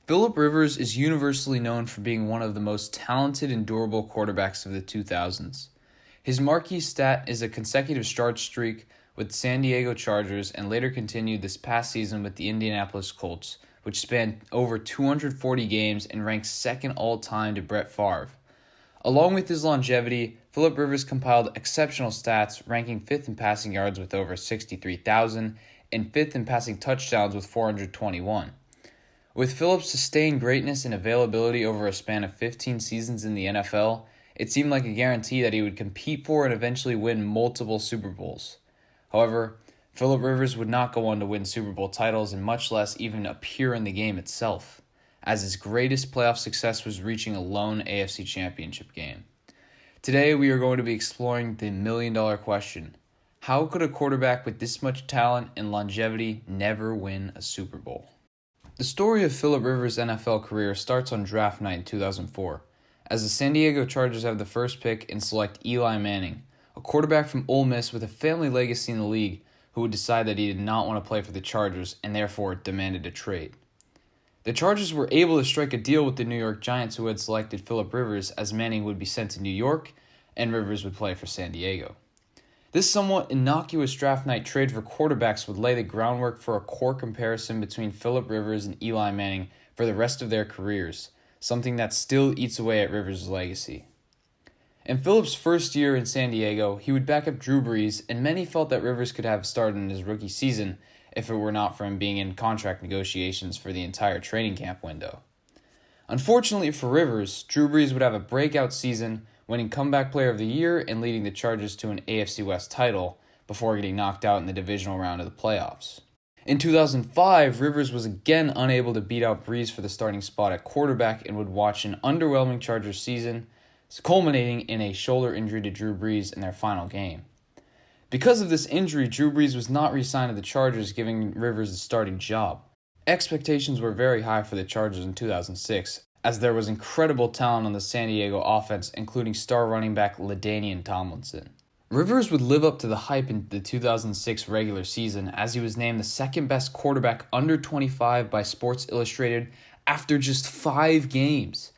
Philip Rivers is universally known for being one of the most talented and durable quarterbacks of the 2000s. His marquee stat is a consecutive start streak with San Diego Chargers and later continued this past season with the Indianapolis Colts, which spanned over 240 games and ranks second all-time to Brett Favre. Along with his longevity, Philip Rivers compiled exceptional stats, ranking 5th in passing yards with over 63,000 and 5th in passing touchdowns with 421. With Phillips' sustained greatness and availability over a span of 15 seasons in the NFL, it seemed like a guarantee that he would compete for and eventually win multiple Super Bowls. However, Philip Rivers would not go on to win Super Bowl titles and much less even appear in the game itself, as his greatest playoff success was reaching a lone AFC Championship game. Today, we are going to be exploring the million-dollar question. How could a quarterback with this much talent and longevity never win a Super Bowl? The story of Philip Rivers' NFL career starts on draft night in 2004, as the San Diego Chargers have the first pick and select Eli Manning, a quarterback from Ole Miss with a family legacy in the league who would decide that he did not want to play for the Chargers and therefore demanded a trade. The Chargers were able to strike a deal with the New York Giants, who had selected Philip Rivers, as Manning would be sent to New York and Rivers would play for San Diego. This somewhat innocuous draft night trade for quarterbacks would lay the groundwork for a core comparison between Philip Rivers and Eli Manning for the rest of their careers, something that still eats away at Rivers' legacy. In Phillips' first year in San Diego, he would back up Drew Brees, and many felt that Rivers could have started in his rookie season if it were not for him being in contract negotiations for the entire training camp window. Unfortunately for Rivers, Drew Brees would have a breakout season, winning Comeback Player of the Year and leading the Chargers to an AFC West title before getting knocked out in the divisional round of the playoffs. In 2005, Rivers was again unable to beat out Brees for the starting spot at quarterback and would watch an underwhelming Chargers season, culminating in a shoulder injury to Drew Brees in their final game. Because of this injury, Drew Brees was not re-signed to the Chargers, giving Rivers the starting job. Expectations were very high for the Chargers in 2006, as there was incredible talent on the San Diego offense, including star running back LaDainian Tomlinson. Rivers would live up to the hype in the 2006 regular season, as he was named the second best quarterback under 25 by Sports Illustrated after just 5 games.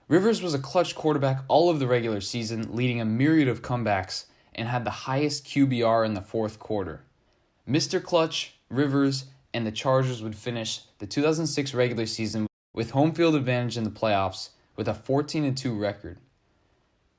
Rivers was a clutch quarterback all of the regular season, leading a myriad of comebacks, and had the highest QBR in the fourth quarter. Mr. Clutch, Rivers, and the Chargers would finish the 2006 regular season with home field advantage in the playoffs with a 14-2 record.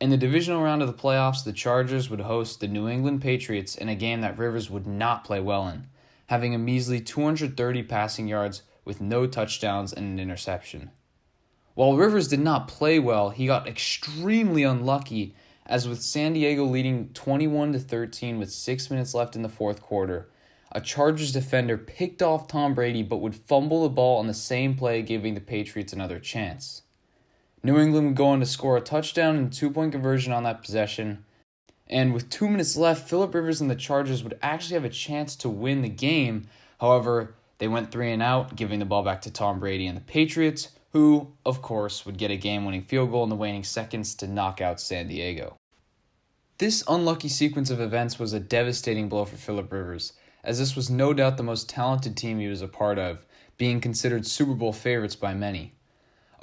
In the divisional round of the playoffs, the Chargers would host the New England Patriots in a game that Rivers would not play well in, having a measly 230 passing yards with no touchdowns and an interception. While Rivers did not play well, he got extremely unlucky, as with San Diego leading 21-13 with 6 minutes left in the fourth quarter, a Chargers defender picked off Tom Brady but would fumble the ball on the same play, giving the Patriots another chance. New England would go on to score a touchdown and a 2-point conversion on that possession, and with 2 minutes left, Philip Rivers and the Chargers would actually have a chance to win the game. However, they went 3 and out, giving the ball back to Tom Brady and the Patriots, who, of course, would get a game-winning field goal in the waning seconds to knock out San Diego. This unlucky sequence of events was a devastating blow for Philip Rivers, as this was no doubt the most talented team he was a part of, being considered Super Bowl favorites by many.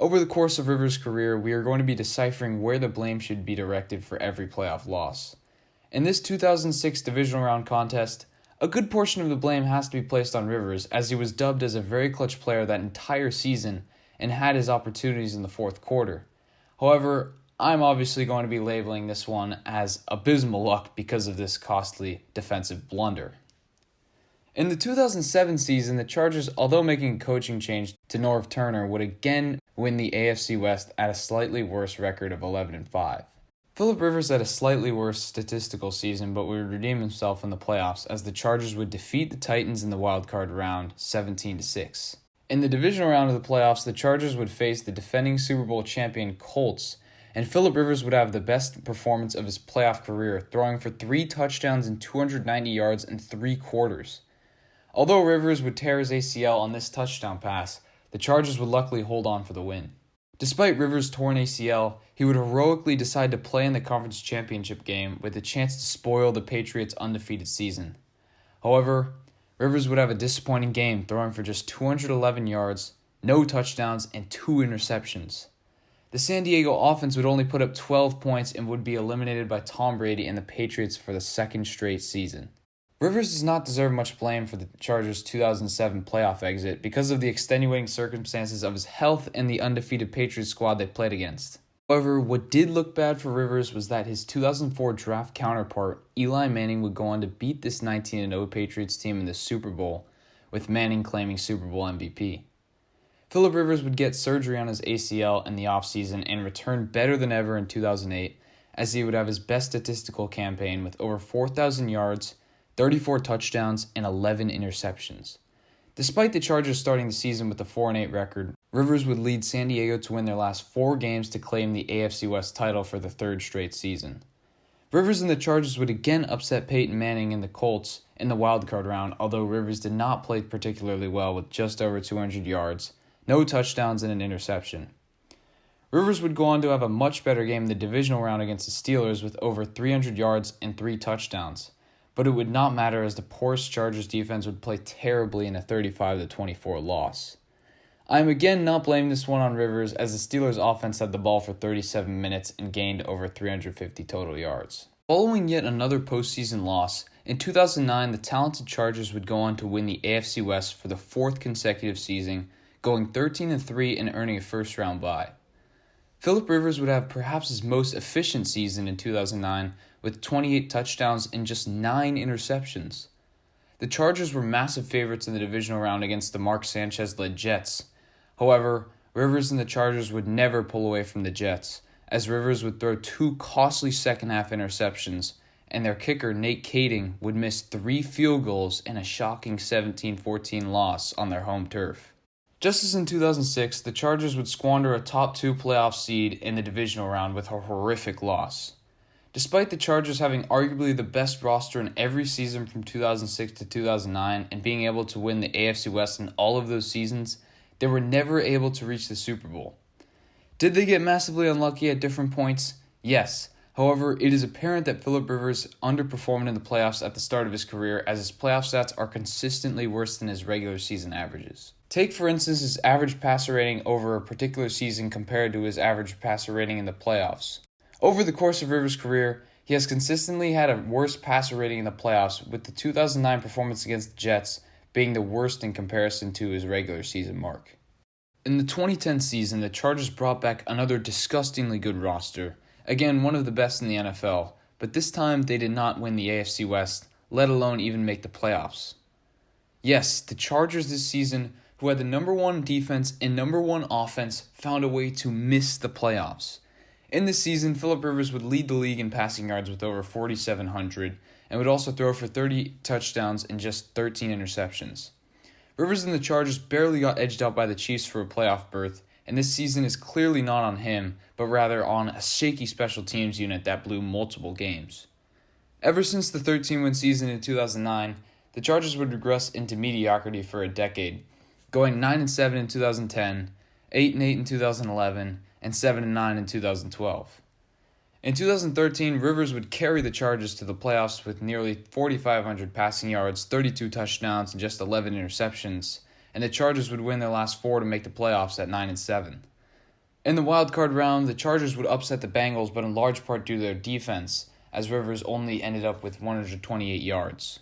Over the course of Rivers' career, we are going to be deciphering where the blame should be directed for every playoff loss. In this 2006 divisional round contest, a good portion of the blame has to be placed on Rivers, as he was dubbed as a very clutch player that entire season and had his opportunities in the fourth quarter. However, I'm obviously going to be labeling this one as abysmal luck because of this costly defensive blunder. In the 2007 season, the Chargers, although making a coaching change to Norv Turner, would again win the AFC West at a slightly worse record of 11-5. Philip Rivers had a slightly worse statistical season, but would redeem himself in the playoffs as the Chargers would defeat the Titans in the wildcard round 17-6. In the divisional round of the playoffs, the Chargers would face the defending Super Bowl champion Colts, and Philip Rivers would have the best performance of his playoff career, throwing for 3 touchdowns and 290 yards in 3 quarters. Although Rivers would tear his ACL on this touchdown pass, the Chargers would luckily hold on for the win. Despite Rivers' torn ACL, he would heroically decide to play in the conference championship game with a chance to spoil the Patriots' undefeated season. However, Rivers would have a disappointing game, throwing for just 211 yards, no touchdowns, and 2 interceptions. The San Diego offense would only put up 12 points and would be eliminated by Tom Brady and the Patriots for the second straight season. Rivers does not deserve much blame for the Chargers' 2007 playoff exit because of the extenuating circumstances of his health and the undefeated Patriots squad they played against. However, what did look bad for Rivers was that his 2004 draft counterpart, Eli Manning, would go on to beat this 19-0 Patriots team in the Super Bowl, with Manning claiming Super Bowl MVP. Philip Rivers would get surgery on his ACL in the offseason and return better than ever in 2008, as he would have his best statistical campaign with over 4,000 yards, 34 touchdowns, and 11 interceptions. Despite the Chargers starting the season with a 4-8 record, Rivers would lead San Diego to win their last 4 games to claim the AFC West title for the 3rd straight season. Rivers and the Chargers would again upset Peyton Manning and the Colts in the wildcard round, although Rivers did not play particularly well with just over 200 yards, no touchdowns, and an interception. Rivers would go on to have a much better game in the divisional round against the Steelers with over 300 yards and 3 touchdowns. But it would not matter as the porous Chargers defense would play terribly in a 35-24 loss. I am again not blaming this one on Rivers as the Steelers offense had the ball for 37 minutes and gained over 350 total yards. Following yet another postseason loss, in 2009 the talented Chargers would go on to win the AFC West for the 4th consecutive season, going 13-3 and earning a first-round bye. Philip Rivers would have perhaps his most efficient season in 2009 with 28 touchdowns and just 9 interceptions. The Chargers were massive favorites in the divisional round against the Mark Sanchez-led Jets. However, Rivers and the Chargers would never pull away from the Jets, as Rivers would throw 2 costly second-half interceptions, and their kicker, Nate Kading, would miss 3 field goals in a shocking 17-14 loss on their home turf. Just as in 2006, the Chargers would squander a top 2 playoff seed in the divisional round with a horrific loss. Despite the Chargers having arguably the best roster in every season from 2006 to 2009 and being able to win the AFC West in all of those seasons, they were never able to reach the Super Bowl. Did they get massively unlucky at different points? Yes. However, it is apparent that Philip Rivers underperformed in the playoffs at the start of his career, as his playoff stats are consistently worse than his regular season averages. Take, for instance, his average passer rating over a particular season compared to his average passer rating in the playoffs. Over the course of Rivers' career, he has consistently had a worse passer rating in the playoffs, with the 2009 performance against the Jets being the worst in comparison to his regular season mark. In the 2010 season, the Chargers brought back another disgustingly good roster, again one of the best in the NFL, but this time they did not win the AFC West, let alone even make the playoffs. Yes, the Chargers this season, who had the number 1 defense and number 1 offense, found a way to miss the playoffs. In this season, Philip Rivers would lead the league in passing yards with over 4,700 and would also throw for 30 touchdowns and just 13 interceptions. Rivers and the Chargers barely got edged out by the Chiefs for a playoff berth, and this season is clearly not on him, but rather on a shaky special teams unit that blew multiple games. Ever since the 13-win season in 2009, the Chargers would regress into mediocrity for a decade, going 9-7 in 2010, 8-8 in 2011, and 7-9 in 2012. In 2013, Rivers would carry the Chargers to the playoffs with nearly 4,500 passing yards, 32 touchdowns, and just 11 interceptions, and the Chargers would win their last 4 to make the playoffs at 9-7. In the wildcard round, the Chargers would upset the Bengals, but in large part due to their defense, as Rivers only ended up with 128 yards.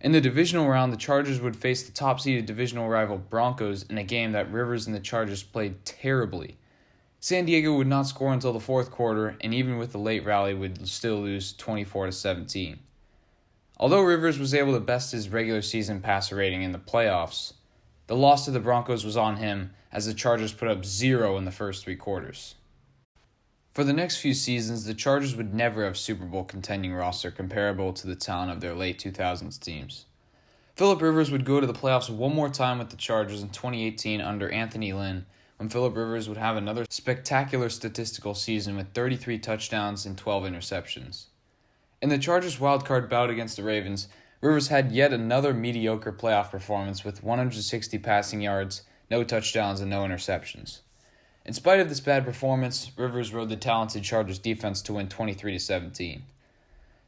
In the divisional round, the Chargers would face the top-seeded divisional rival Broncos in a game that Rivers and the Chargers played terribly. San Diego would not score until the 4th quarter, and even with the late rally would still lose 24-17. Although Rivers was able to best his regular season passer rating in the playoffs, the loss to the Broncos was on him, as the Chargers put up 0 in the first 3 quarters. For the next few seasons, the Chargers would never have Super Bowl contending roster comparable to the talent of their late 2000s teams. Philip Rivers would go to the playoffs one more time with the Chargers in 2018 under Anthony Lynn, when Philip Rivers would have another spectacular statistical season with 33 touchdowns and 12 interceptions. In the Chargers' wildcard bout against the Ravens, Rivers had yet another mediocre playoff performance with 160 passing yards, no touchdowns, and no interceptions. In spite of this bad performance, Rivers rode the talented Chargers defense to win 23-17.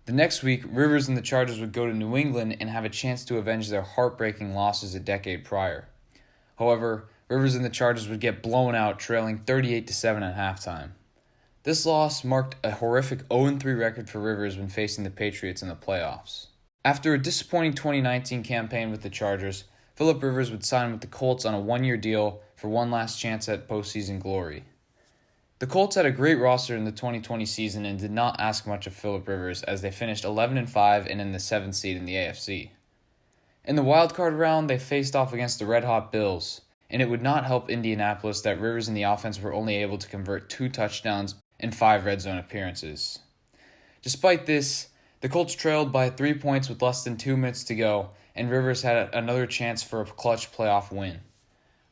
The next week, Rivers and the Chargers would go to New England and have a chance to avenge their heartbreaking losses a decade prior. However, Rivers and the Chargers would get blown out, trailing 38-7 at halftime. This loss marked a horrific 0-3 record for Rivers when facing the Patriots in the playoffs. After a disappointing 2019 campaign with the Chargers, Philip Rivers would sign with the Colts on a one-year deal for one last chance at postseason glory. The Colts had a great roster in the 2020 season and did not ask much of Philip Rivers as they finished 11-5 and in the 7th seed in the AFC. In the wildcard round, they faced off against the red-hot Bills, and it would not help Indianapolis that Rivers and the offense were only able to convert 2 touchdowns in 5 red zone appearances. Despite this, the Colts trailed by 3 points with less than 2 minutes to go, and Rivers had another chance for a clutch playoff win.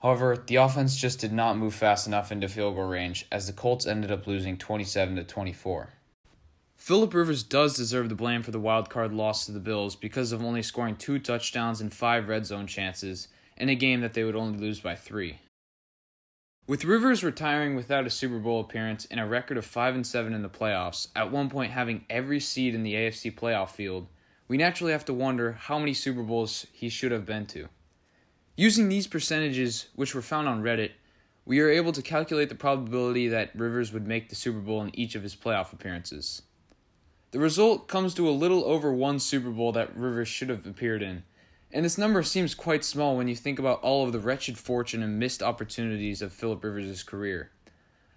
However, the offense just did not move fast enough into field goal range as the Colts ended up losing 27-24. Philip Rivers does deserve the blame for the wild-card loss to the Bills because of only scoring 2 touchdowns and 5 red zone chances in a game that they would only lose by 3. With Rivers retiring without a Super Bowl appearance and a record of 5-7 in the playoffs, at one point having every seed in the AFC playoff field, we naturally have to wonder how many Super Bowls he should have been to. Using these percentages, which were found on Reddit, we are able to calculate the probability that Rivers would make the Super Bowl in each of his playoff appearances. The result comes to a little over 1 Super Bowl that Rivers should have appeared in, and this number seems quite small when you think about all of the wretched fortune and missed opportunities of Philip Rivers' career.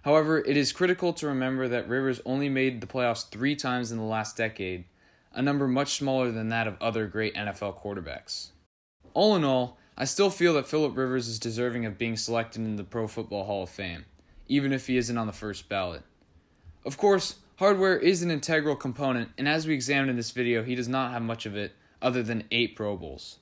However, it is critical to remember that Rivers only made the playoffs 3 times in the last decade, a number much smaller than that of other great NFL quarterbacks. All in all, I still feel that Philip Rivers is deserving of being selected in the Pro Football Hall of Fame, even if he isn't on the first ballot. Of course, hardware is an integral component, and as we examined in this video, he does not have much of it other than 8 Pro Bowls.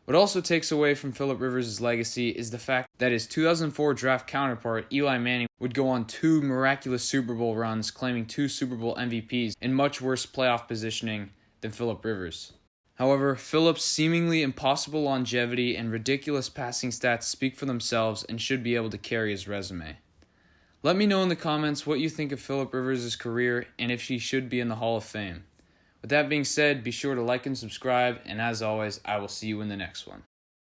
What also takes away from Philip Rivers' legacy is the fact that his 2004 draft counterpart, Eli Manning, would go on 2 miraculous Super Bowl runs, claiming 2 Super Bowl MVPs in much worse playoff positioning than Philip Rivers. However, Philip's seemingly impossible longevity and ridiculous passing stats speak for themselves and should be able to carry his resume. Let me know in the comments what you think of Philip Rivers' career and if he should be in the Hall of Fame. With that being said, be sure to like and subscribe, and as always, I will see you in the next one.